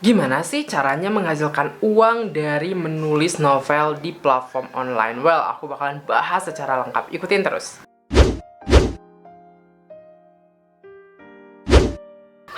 Gimana sih caranya menghasilkan uang dari menulis novel di platform online? Well, aku bakalan bahas secara lengkap. Ikutin terus.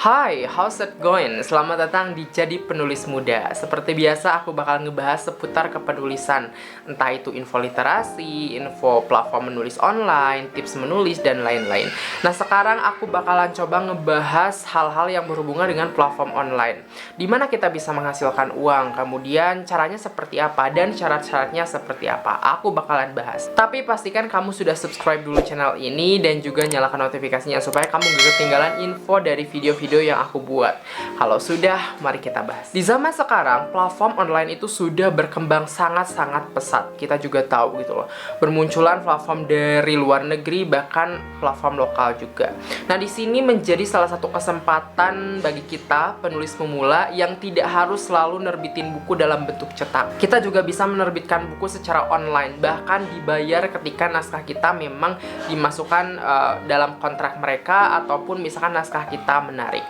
Hai, how's it going? Selamat datang di Jadi Penulis Muda. Seperti biasa, aku bakal ngebahas seputar kepenulisan. Entah itu info literasi, info platform menulis online, tips menulis, dan lain-lain. Nah, sekarang aku bakalan coba ngebahas hal-hal yang berhubungan dengan platform online. Dimana kita bisa menghasilkan uang, kemudian caranya seperti apa, dan syarat-syaratnya seperti apa. Aku bakalan bahas. Tapi pastikan kamu sudah subscribe dulu channel ini, dan juga nyalakan notifikasinya supaya kamu gak ketinggalan info dari video-video yang aku buat. Kalau sudah, mari kita bahas. Di zaman sekarang, platform online itu sudah berkembang sangat-sangat pesat. Kita juga tahu gitu loh. Bermunculan platform dari luar negeri, bahkan platform lokal juga. Nah, di sini menjadi salah satu kesempatan bagi kita, penulis pemula, yang tidak harus selalu nerbitin buku dalam bentuk cetak. Kita juga bisa menerbitkan buku secara online, bahkan dibayar ketika naskah kita memang dimasukkan dalam kontrak mereka, ataupun misalkan naskah kita menarik.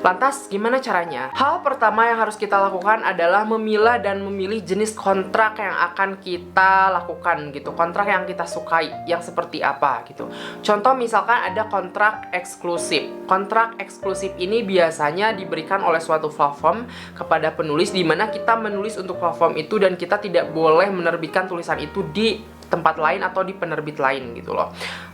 Lantas, gimana caranya? Hal pertama yang harus kita lakukan adalah memilah dan memilih jenis kontrak yang akan kita lakukan gitu. Kontrak yang kita sukai, yang seperti apa gitu. Contoh misalkan ada kontrak eksklusif. Kontrak eksklusif ini biasanya diberikan oleh suatu platform kepada penulis, di mana kita menulis untuk platform itu dan kita tidak boleh menerbitkan tulisan itu di tempat lain atau di penerbit lain gitu loh.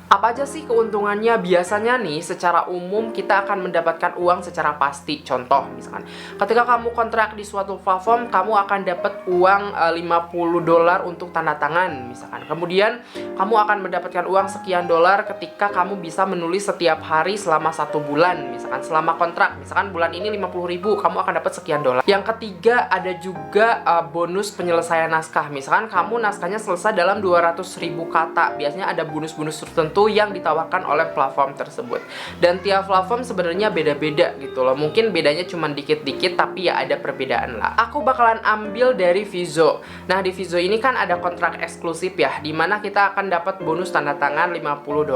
Apa aja sih keuntungannya? Biasanya nih, secara umum kita akan mendapatkan uang secara pasti. Contoh misalkan, ketika kamu kontrak di suatu platform, kamu akan dapat uang $50 untuk tanda tangan misalkan. Kemudian kamu akan mendapatkan uang sekian dolar ketika kamu bisa menulis setiap hari selama 1 bulan misalkan. Selama kontrak, misalkan bulan ini 50.000, kamu akan dapat sekian dolar. Yang ketiga, ada juga bonus penyelesaian naskah. Misalkan kamu naskahnya selesai dalam 200.000 kata. Biasanya ada bonus-bonus tertentu yang ditawarkan oleh platform tersebut. Dan tiap platform sebenarnya beda-beda gitu loh. Mungkin bedanya cuma dikit-dikit, tapi ya ada perbedaan lah. Aku bakalan ambil dari Vizo. Nah, di Vizo ini kan ada kontrak eksklusif ya, dimana kita akan dapat bonus tanda tangan $50.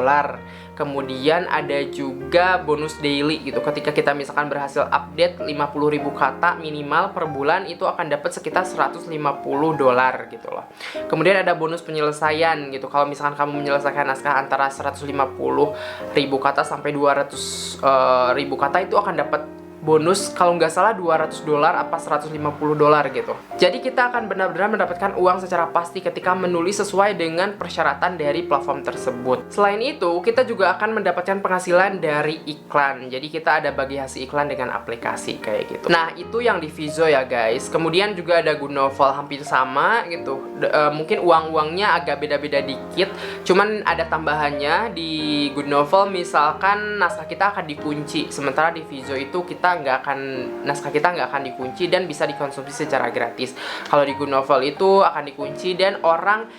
Kemudian ada juga bonus daily gitu. Ketika kita misalkan berhasil update 50.000 kata minimal per bulan, itu akan dapat sekitar $150 gitu loh. Kemudian ada bonus penyelesaian gitu. Kalau misalkan kamu menyelesaikan naskah antara 150.000 kata sampai 200.000 kata, itu akan dapat bonus, kalau nggak salah $200 apa $150 gitu. Jadi kita akan benar-benar mendapatkan uang secara pasti ketika menulis sesuai dengan persyaratan dari platform tersebut. Selain itu, kita juga akan mendapatkan penghasilan dari iklan. Jadi kita ada bagi hasil iklan dengan aplikasi kayak gitu. Nah, itu yang di Vizo ya guys. Kemudian juga ada Good Novel, hampir sama gitu. Mungkin uang-uangnya agak beda-beda dikit, cuman ada tambahannya. Di Good Novel misalkan naskah kita akan dikunci, sementara di Vizo itu naskah kita nggak akan dikunci dan bisa dikonsumsi secara gratis. Kalau di Good Novel itu akan dikunci, dan orang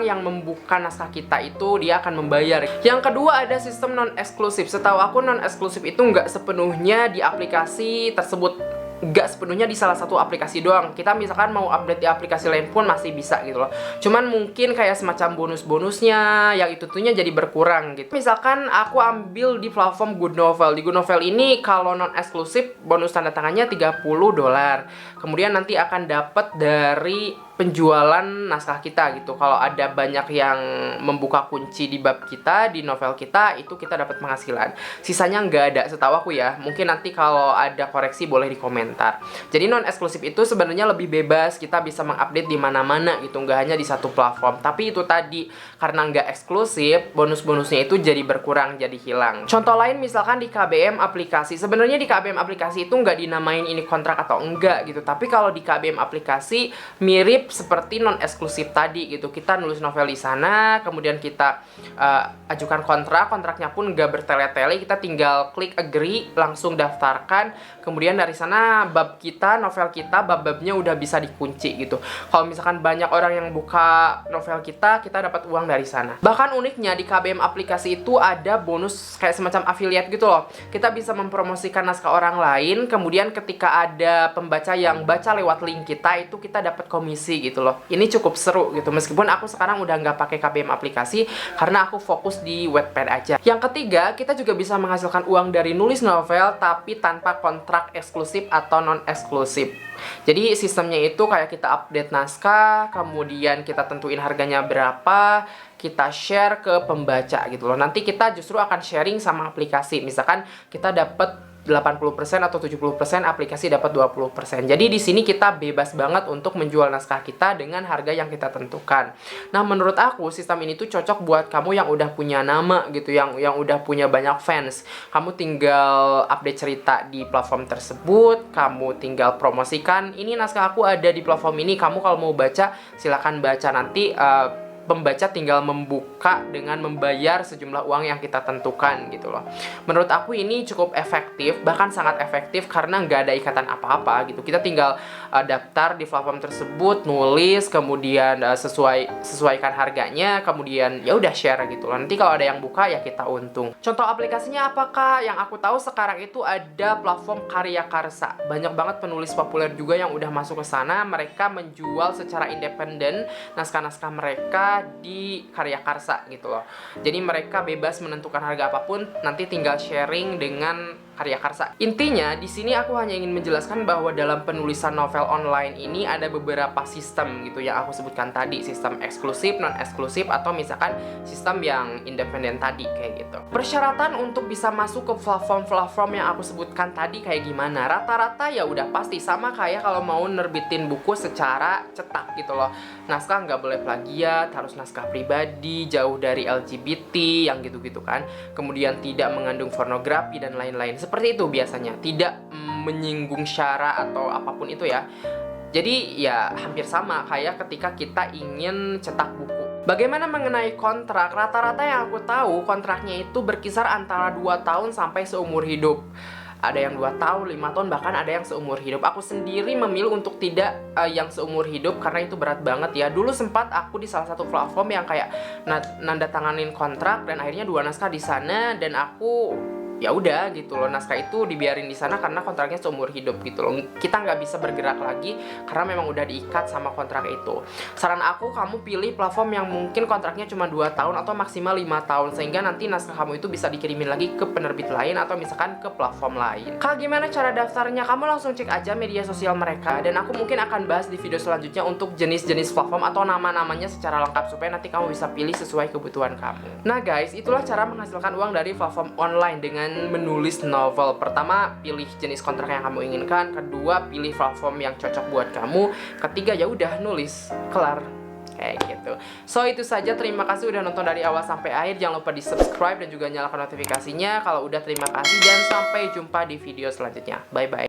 yang membuka naskah kita itu dia akan membayar. Yang kedua, ada sistem non eksklusif. Setahu aku non eksklusif itu nggak sepenuhnya di aplikasi tersebut, nggak sepenuhnya di salah satu aplikasi doang. Kita misalkan mau update di aplikasi lain pun masih bisa gitu loh. Cuman mungkin kayak semacam bonus-bonusnya yang itu tuhnya jadi berkurang gitu. Misalkan aku ambil di platform Good Novel. Di Good Novel ini kalau non eksklusif bonus tanda tangannya $30. Kemudian nanti akan dapat dari penjualan naskah kita gitu. Kalau ada banyak yang membuka kunci di bab kita, di novel kita, itu kita dapat penghasilan. Sisanya nggak ada, setahu aku ya. Mungkin nanti kalau ada koreksi boleh di komentar. Jadi non eksklusif itu sebenarnya lebih bebas, kita bisa mengupdate di mana-mana gitu, nggak hanya di satu platform. Tapi itu tadi, karena nggak eksklusif, bonus-bonusnya itu jadi berkurang, jadi hilang. Contoh lain misalkan di KBM aplikasi. Sebenarnya di KBM aplikasi itu nggak dinamain ini kontrak atau enggak gitu. Tapi kalau di KBM aplikasi mirip seperti non eksklusif tadi gitu. Kita nulis novel di sana, kemudian kita ajukan kontraknya pun nggak bertele-tele, kita tinggal klik agree, langsung daftarkan. Kemudian dari sana bab kita, novel kita, bab-babnya udah bisa dikunci gitu. Kalau misalkan banyak orang yang buka novel kita dapat uang dari sana. Bahkan uniknya di KBM aplikasi itu ada bonus kayak semacam affiliate gitu loh. Kita bisa mempromosikan naskah orang lain, kemudian ketika ada pembaca yang baca lewat link kita, itu kita dapat komisi aplikasi gitu loh. Ini cukup seru gitu, meskipun aku sekarang udah nggak pakai KBM aplikasi karena aku fokus di Wattpad aja. Yang ketiga, kita juga bisa menghasilkan uang dari nulis novel tapi tanpa kontrak eksklusif atau non eksklusif. Jadi sistemnya itu kayak kita update naskah, kemudian kita tentuin harganya berapa, kita share ke pembaca gitu loh. Nanti kita justru akan sharing sama aplikasi. Misalkan kita dapat 80% atau 70%, aplikasi dapat 20%. Jadi di sini kita bebas banget untuk menjual naskah kita dengan harga yang kita tentukan. Nah, menurut aku sistem ini tuh cocok buat kamu yang udah punya nama gitu, yang udah punya banyak fans. Kamu tinggal update cerita di platform tersebut, kamu tinggal promosikan, ini naskah aku ada di platform ini, kamu kalau mau baca silakan baca. Nanti pembaca tinggal membuka dengan membayar sejumlah uang yang kita tentukan gitu loh. Menurut aku ini cukup efektif, bahkan sangat efektif karena nggak ada ikatan apa-apa gitu. Kita tinggal daftar di platform tersebut, nulis, kemudian sesuaikan harganya, kemudian ya udah share gitu loh. Nanti kalau ada yang buka ya kita untung. Contoh aplikasinya apakah? Yang aku tahu sekarang itu ada platform Karya Karsa. Banyak banget penulis populer juga yang udah masuk ke sana. Mereka menjual secara independen naskah-naskah mereka di Karya Karsa gitu loh. Jadi mereka bebas menentukan harga apapun, nanti tinggal sharing dengan Karya Karsa. Intinya di sini aku hanya ingin menjelaskan bahwa dalam penulisan novel online ini ada beberapa sistem gitu yang aku sebutkan tadi, sistem eksklusif, non eksklusif, atau misalkan sistem yang independen tadi kayak gitu. Persyaratan untuk bisa masuk ke platform-platform yang aku sebutkan tadi kayak gimana? Rata-rata ya udah pasti sama kayak kalau mau nerbitin buku secara cetak gitu loh. Naskah nggak boleh plagiat, harus naskah pribadi, jauh dari LGBT, yang gitu-gitu kan. Kemudian tidak mengandung pornografi dan lain-lain. Seperti itu biasanya, tidak menyinggung syara atau apapun itu ya. Jadi ya hampir sama kayak ketika kita ingin cetak buku. Bagaimana mengenai kontrak? Rata-rata yang aku tahu kontraknya itu berkisar antara 2 tahun sampai seumur hidup. Ada yang 2 tahun, 5 tahun, bahkan ada yang seumur hidup. Aku sendiri memilih untuk tidak yang seumur hidup karena itu berat banget ya. Dulu sempat aku di salah satu platform yang kayak nanda tanganin kontrak dan akhirnya 2 naskah di sana, dan aku ya udah gitu loh, naskah itu dibiarin di sana karena kontraknya seumur hidup gitu loh. Kita nggak bisa bergerak lagi karena memang udah diikat sama kontrak itu. Saran aku, kamu pilih platform yang mungkin kontraknya cuma 2 tahun atau maksimal 5 tahun, sehingga nanti naskah kamu itu bisa dikirimin lagi ke penerbit lain atau misalkan ke platform lain. Kalau gimana cara daftarnya? Kamu langsung cek aja media sosial mereka, dan aku mungkin akan bahas di video selanjutnya untuk jenis-jenis platform atau nama-namanya secara lengkap supaya nanti kamu bisa pilih sesuai kebutuhan kamu. Nah guys, itulah cara menghasilkan uang dari platform online dengan menulis novel. Pertama, pilih jenis kontrak yang kamu inginkan. Kedua, pilih platform yang cocok buat kamu. Ketiga, ya udah nulis, kelar. Kayak gitu. So itu saja, terima kasih udah nonton dari awal sampai akhir. Jangan lupa di subscribe dan juga nyalakan notifikasinya. Kalau udah, terima kasih dan sampai jumpa di video selanjutnya. Bye bye.